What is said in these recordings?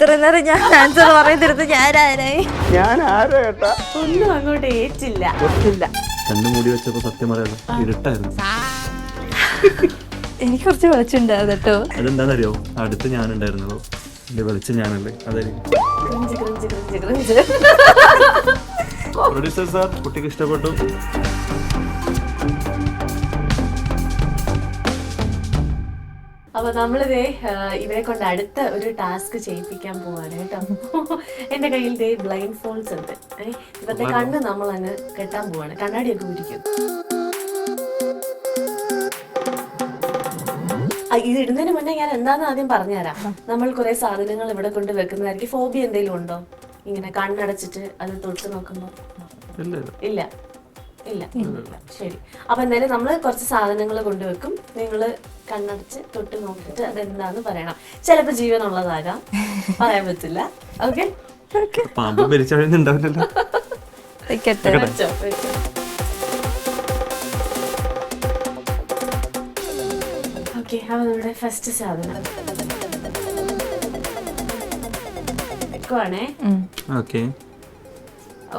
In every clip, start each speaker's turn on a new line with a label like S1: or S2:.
S1: ഇത്ര നേരം ഞാൻ ആൻസർ പറയുന്നിടത്ത് ഞാൻ ആരോ കേട്ടാ
S2: ഒന്നും അങ്ങോട്ട് ഏറ്റില്ല.
S3: കണ്ണു മൂടി വെച്ചപ്പോ സത്യം പറയാലോ ഇരുട്ടായിരുന്നു.
S1: എനിക്ക് കുറച്ച് വെളിച്ചുണ്ടായിരുന്നു കേട്ടോ.
S3: അതെന്താണെന്നറിയോ, അടുത്ത് ഞാനുണ്ടായിരുന്നല്ലോ, എന്റെ വെളിച്ചം ഞാനല്ലേ. അതായിരിക്കും. പ്രൊഡ്യൂസർ സാർ, കുട്ടിക്ക് ഇഷ്ടപ്പെട്ടു.
S2: അപ്പൊ നമ്മളിതേ ഇവരെ കൊണ്ട് അടുത്ത ഒരു ടാസ്ക് ചെയ്യിപ്പിക്കാൻ പോവാണ് കേട്ടോ. എന്റെ കയ്യിൽ ദേ ബ്ലൈൻഡ് ഫോൾസ് ഉണ്ട്. ഇവരുടെ കണ്ണ് നമ്മൾ അങ്ങ് കെട്ടാൻ പോവാണ്. കണ്ണാടിയൊക്കെ ഉരിക്കും. ഇത് ഇടുന്നതിന് മുന്നേ ഞാൻ എന്താന്ന് ആദ്യം പറഞ്ഞുതരാം. നമ്മൾ കുറെ സാധനങ്ങൾ ഇവിടെ കൊണ്ട് വെക്കുന്നതായിരിക്കും. ഫോബിയ എന്തെങ്കിലും ഉണ്ടോ? ഇങ്ങനെ കണ്ണടച്ചിട്ട് അത് തൊട്ട് നോക്കുമ്പോ? ഇല്ല ഇല്ല ഇല്ല. ശരി, അപ്പൊ എന്തായാലും നമ്മള് കുറച്ച് സാധനങ്ങൾ കൊണ്ടുവെക്കും. നിങ്ങള് കണ്ണടച്ച് തൊട്ട് നോക്കിട്ട് അതെന്താന്ന് പറയണം. ചിലപ്പോ ജീവനുള്ളതാകാം, പറയാൻ പറ്റില്ല. ഓക്കെ,
S3: പാമ്പ് മരിച്ചുണ്ടാവില്ലല്ലോ.
S2: ഓക്കെ, അപ്പൊ നമ്മുടെ ഫസ്റ്റ് സാധനം വെക്കുവാണേ.
S3: ഓക്കെ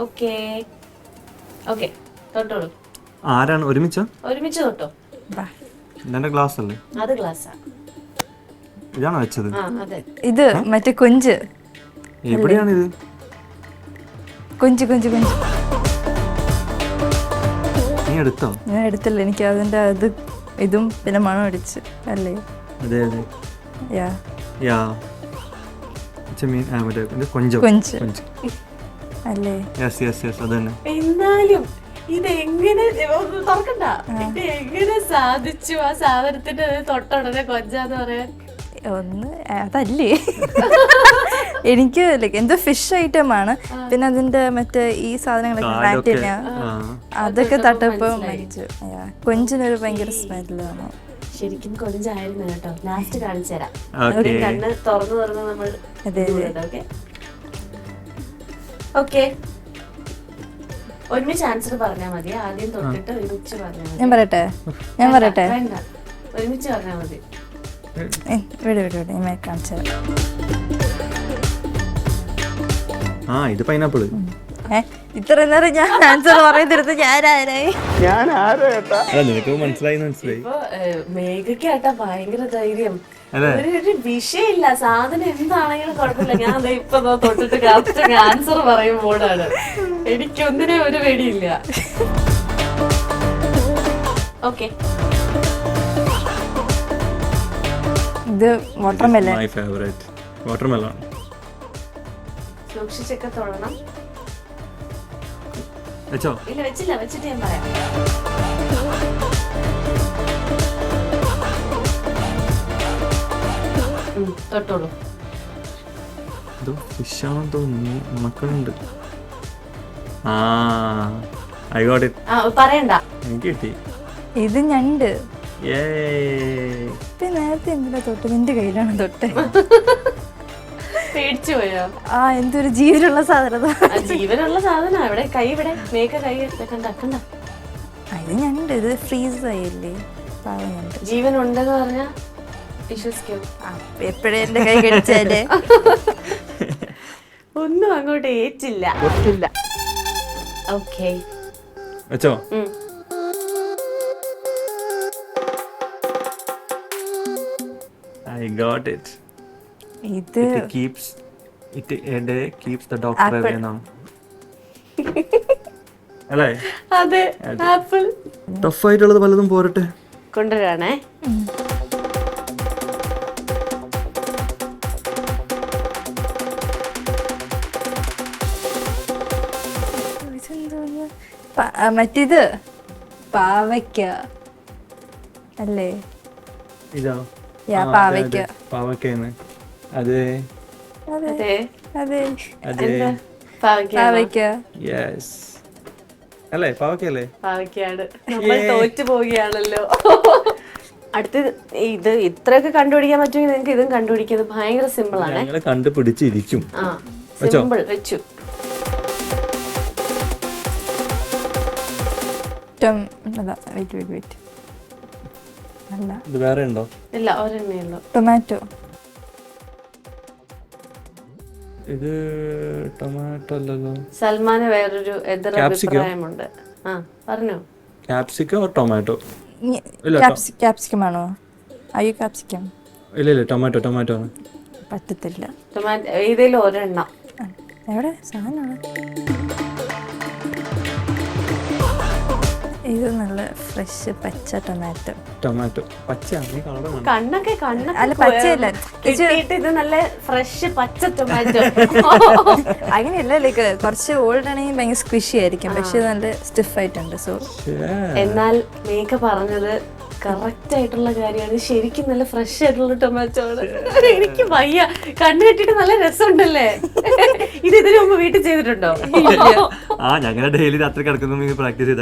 S2: ഓക്കെ ഓക്കെ, തൊട്ടോളൂ.
S3: ആരാണ്?
S2: ഒരുമിച്ച് തൊട്ടോ.
S3: എന്റെ ഗ്ലാസ് അല്ലേ?
S2: അത് ഗ്ലാസ്സാ.
S3: ഇതാണോ വെച്ചത്?
S1: ഇത് മറ്റേ കൊഞ്ച്.
S3: എവിടെയാണിത്?
S1: കൊഞ്ച് കൊഞ്ച് കൊഞ്ച്.
S3: നീ എടുത്തോ?
S1: ഞാൻ എടുത്തില്ല. എനിക്ക് അതിന്റെ അത് ഇതും പിന്നെ മണം അടിച്ച് അല്ലേ?
S3: അതെ അതെ.
S1: യാ
S3: യാ കൊഞ്ച്
S1: കൊഞ്ച് അല്ലേ?
S3: യെസ് യെസ് യെസ്, അത് തന്നെ.
S2: എന്നാലും ഇതെങ്ങനെ തുറക്കണ്ട, ഇത് എങ്ങനെ സാധിച്ചു ആ സാധനത്തിന്റെ തൊട്ടുടനെ കൊഞ്ചാന്ന് പറയാൻ?
S1: ഒന്ന് അതല്ലേ എനിക്ക് എന്തോ ഫിഷ് ഐറ്റം ആണ്. പിന്നെ അതിന്റെ മറ്റേ ഈ സാധനങ്ങളൊക്കെ അതൊക്കെ തട്ടപ്പോ മരിച്ചു. കൊഞ്ചിനൊരു ഭയങ്കര സ്മെല്ലാണ്.
S2: ശരിക്കും കൊഞ്ചായിരുന്നു കേട്ടോ. ലാസ്റ്റ് കാണിച്ചു തരാം. കണ്ണ് തുറന്ന് നമ്മൾ. ഓക്കെ, ഒരുമിച്ച് ആൻസർ പറഞ്ഞാൽ മതി. ആദ്യം തൊട്ടിട്ട് ഒരുമിച്ച് പറഞ്ഞാൽ മതി.
S1: ഞാൻ പറയട്ടെ?
S2: വേണ്ട, ഒരുമിച്ച് പറഞ്ഞാൽ മതി.
S1: കാണിച്ചു.
S3: ഇത് പൈനാപ്പിള്.
S1: ഇത്ര നേരം ഞാൻ ആൻസർ പറയുന്നിടത്ത് ഞാൻ ആരോ കേട്ടാ.
S3: നിനക്ക് മനസ്സിലായി.
S2: ഇപ്പൊ മേഘക്കാട്ടാ ഭയങ്കര ധൈര്യം. ഒരു വിഷയമില്ല, സാധനം എന്താണെങ്കിലും കുഴപ്പമില്ല. ഞാൻ ഇപ്പൊ തൊട്ടിട്ട് കറക്റ്റ് ആൻസർ പറയും മോഡാണ്. എനിക്കൊന്നിനും ഒരു പേടിയില്ല. ഓക്കെ,
S1: ഇത് വാട്ടർമെലൺ.
S3: My favourite watermelon.
S2: സൂക്ഷിച്ചൊക്കെ തൊടണം.
S3: വെച്ചോ?
S2: ഇല്ല, വെച്ചില്ല. വെച്ചിട്ട് ഞാൻ പറയാം. തൊട്ടോളൂ.
S3: ഫിഷാണെന്ന് തോന്നുന്നു, മക്കളുണ്ട്. I got it.
S2: പറയണ്ട,
S3: എനിക്ക് കിട്ടി.
S1: ഇത് ഞണ്ട്.
S3: നേരത്തെ
S1: എന്തിനാ തൊട്ട്? നിന്റെ കയ്യിലാണ് തൊട്ട്.
S2: പേടിച്ചു പോയോ?
S1: എന്തൊരു ജീവനുള്ള സാധനം.
S2: ജീവനുള്ള സാധനം ഇവിടെ. കൈ ഇവിടെ. മേഘ കൈ കണ്ട.
S1: ഇത് ഞണ്ട്. ഇത് ഫ്രീസ് ആയില്ലേ? ഞണ്ട്
S2: ജീവൻ ഉണ്ടെന്ന് പറഞ്ഞാ വിശ്വസിക്കോ?
S1: എപ്പോഴും എന്റെ കൈ കടിച്ചാലേ
S2: ഒന്നും അങ്ങോട്ട് ഏറ്റില്ല. ഓക്കെ,
S3: വെച്ചോ? I got it.
S1: ഇത്
S3: it keeps the doctor away now. അല്ലേ?
S2: അതെ, ആപ്പിൾ.
S3: ടഫ് ആയിട്ടുള്ളത് പലതും പോരട്ടെ.
S2: കൊണ്ടുവരാണേ.
S1: മറ്റേത് പാവയ്ക്ക അല്ലേ?
S3: ഇതോ? പാവയ്ക്കാണ്. അതെ
S2: അതെ
S3: അതെ.
S2: പാവയ്ക്ക.
S3: യെസ് അല്ലേ? പാവയ്ക്കല്ലേ?
S2: പാവയ്ക്കാണ്. നമ്മൾ തോറ്റു പോവുകയാണല്ലോ. അടുത്ത് ഇത് ഇത്രയൊക്കെ കണ്ടുപിടിക്കാൻ പറ്റുമെങ്കിൽ നിങ്ങൾക്ക് ഇതും കണ്ടുപിടിക്കുന്നത് ഭയങ്കര സിമ്പിൾ ആണ്.
S3: ഞങ്ങൾ കണ്ടുപിടിച്ചിരിക്കും.
S2: സിമ്പിൾ. വെച്ചു.
S3: ഇത് വേറെ ഉണ്ടോ?
S2: ഇല്ല, ഒരെണ്ണേ ഉള്ളൂ.
S1: ടൊമാറ്റോ.
S3: ഇത് ടൊമാറ്റോ അല്ലല്ലോ.
S2: സൽമാന് വേറൊരു എതിർ അഭിപ്രായമുണ്ട്. ആ പറഞ്ഞോ.
S3: Capsicum or tomato? ഇല്ല
S1: ക്യാപ്സിക്കം ആണോ? അയ്യോ ക്യാപ്സിക്കം
S3: ഇല്ല ടൊമാറ്റോ ആണ്.
S1: പറ്റത്തില്ല.
S2: ടൊമാറ്റോ ഏതെങ്കിലും ഒരെണ്ണം.
S1: എവിടെ സാധനമാണ് ഇത്? നല്ല ഫ്രഷ് പച്ച ടൊമാറ്റോ പച്ചയാണ്.
S2: കണ്ണൊക്കെ
S1: അല്ല പച്ചയല്ല,
S2: കിട്ടിയിട്ട് ഇത് നല്ല ഫ്രഷ് പച്ച ടൊമാറ്റോ.
S1: അങ്ങനെയല്ല, ലൈക്ക് കുറച്ച് ഓൾഡ് ആണെങ്കിൽ ഭയങ്കര സ്ക്വിഷി ആയിരിക്കും, പക്ഷെ നല്ല സ്റ്റിഫ് ആയിട്ടുണ്ട്. സോ
S2: എന്നാൽ മേഘ പറഞ്ഞത് കറക്റ്റ് ആയിട്ടുള്ള കാര്യമാണ്. ശരിക്കും നല്ല ഫ്രഷ് ആയിട്ടുള്ള ടൊമാറ്റോ ആണ്. എനിക്ക് വയ്യ, കണ്ണു കെട്ടിട്ട് നല്ല രസമുണ്ടല്ലേ. ഇത് ഇതിനു മുമ്പ് വീട്ടിൽ ചെയ്തിട്ടുണ്ടോ?
S3: ഞങ്ങൾ ഡെയിലി രാത്രി കിടക്കുന്ന പ്രാക്ടീസ് ചെയ്ത.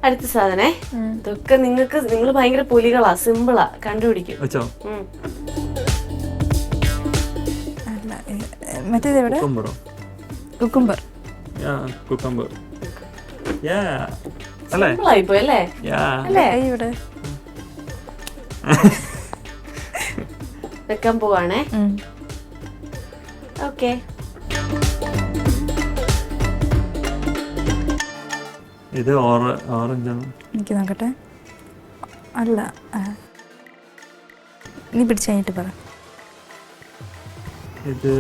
S2: അടുത്ത സാധനേ, ഇതൊക്കെ നിങ്ങൾ ഭയങ്കര പുലികളാ, സിമ്പിളാ, കണ്ടുപിടിക്കും.
S1: അല്ല മറ്റേത് എവിടെ? കുക്കുംബർ.
S2: സിമ്പിളായിപ്പോയി അല്ലേ? അല്ലേ?
S1: ഇവിടെ
S2: വെക്കാൻ പോവാണേ. ഓക്കെ.
S3: ഇത് ഓറഞ്ച് ആണ്.
S1: എനിക്ക് നോക്കട്ടെ. അല്ല, നീ പിടിച്ച് കഴിഞ്ഞിട്ട് പറ.
S3: ഇത്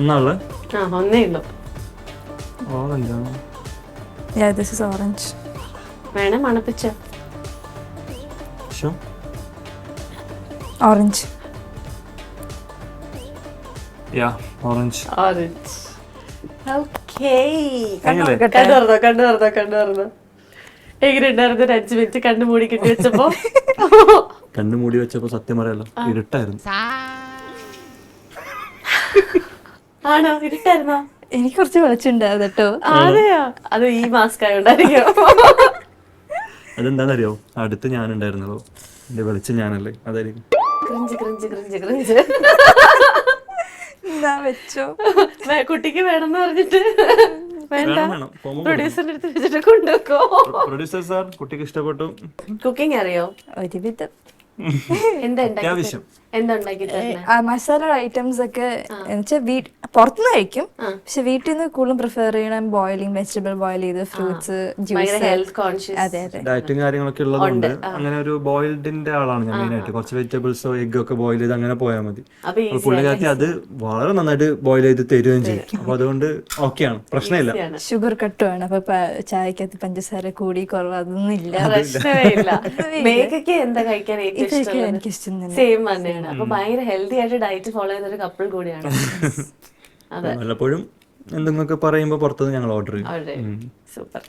S3: ഒന്നാള്.
S2: ഒന്നേ ഉള്ളൂ.
S3: ഓറഞ്ച് ആണ്.
S1: This is orange.
S2: വേണേ മണപ്പിച്ചോ.
S1: ഓറഞ്ച്.
S3: ഓറഞ്ച്.
S2: കണ്ടു തുറന്നോ. എങ്ങനെയുണ്ടായിരുന്നു 5 മിനിറ്റ് കണ്ണു മൂടി കെട്ടി വെച്ചപ്പോ?
S3: കണ്ണു മൂടി വെച്ചപ്പോ സത്യം പറയാലോ ഇരുട്ടായിരുന്നു.
S2: ആണോ? ഇരുട്ടായിരുന്നോ?
S1: എനിക്ക് കുറച്ച് വെളിച്ചുണ്ടായിരുന്നു കേട്ടോ.
S2: അതെയോ? അത് ഈ മാസ്ക് ആയോണ്ടായിരിക്കും.
S3: അതെന്താണെന്നറിയോ, അടുത്ത് ഞാനുണ്ടായിരുന്നല്ലോ, എന്റെ വെളിച്ചം ഞാനല്ലേ, അതായിരിക്കും.
S2: ക്രിഞ്ച്
S1: വെച്ചോ.
S2: കുട്ടിക്ക് വേണമെന്ന് പറഞ്ഞിട്ട് വേണ്ട, പ്രൊഡ്യൂസറിന്റെ അടുത്ത് വെച്ചിട്ട് കൊണ്ടുവെക്കോ.
S3: പ്രൊഡ്യൂസർ സാർ, കുട്ടിക്ക് ഇഷ്ടപ്പെട്ടു.
S2: കുക്കിംഗ് അറിയോ?
S1: ഒരുവിധം.
S3: അത്യാവശ്യം.
S2: എന്താ ഉണ്ടാക്കി?
S1: മസാല ഐറ്റംസ് ഒക്കെ പുറത്തുനിന്ന് കഴിക്കും, പക്ഷെ വീട്ടിൽ നിന്ന് കൂടുതലും പ്രിഫർ ചെയ്യണം ബോയിലിംഗ്, വെജിറ്റബിൾ ബോയിൽ ചെയ്ത്, ഫ്രൂട്ട്സ്, ജ്യൂസ്.
S2: Health conscious.
S1: അതെ അതെ.
S3: ഡയറ്റും കാര്യങ്ങളൊക്കെ ഉള്ളതുകൊണ്ട് അങ്ങനെ ഒരു ബോയിൽഡിന്റെ ആളാണ് ഞാൻ മെയിനായിട്ട്. കുറച്ച് വെജിറ്റബിൾസോ എഗ് ഒക്കെ ബോയിൽ ചെയ്ത് അങ്ങനെ പോയാൽ മതി. പുള്ളിക്കാരത്തി അത് വളരെ നന്നായിട്ട് ബോയിൽ ചെയ്ത് തരുകയും ചെയ്യും. അപ്പൊ അതുകൊണ്ട് ഓക്കെയാണ്, പ്രശ്നമില്ല.
S1: ഷുഗർ കട്ടുമാണ്, അപ്പൊ ചായക്കകത്ത് പഞ്ചസാര കൂടി കുറവ് അതൊന്നും ഇല്ല.
S2: പ്രശ്നമേ ഇല്ല. മേഘയ്ക്ക് എന്താ കഴിക്കാൻ ഏറ്റവും
S1: എനിക്കിഷ്ടം തന്നെ.
S2: സെയിം തന്നെയാണ്. അപ്പൊ ഭയങ്കര ഹെൽത്തി ആയിട്ട് ഡയറ്റ് ഫോളോ ചെയ്യുന്ന ഒരു കപ്പിൾ കൂടിയാണ്.
S3: വല്ലപ്പോഴും എന്തെങ്കിലുമൊക്കെ പറയുമ്പോ പുറത്തുനിന്ന് ഞങ്ങൾ ഓർഡർ ചെയ്യും.
S2: സൂപ്പർ.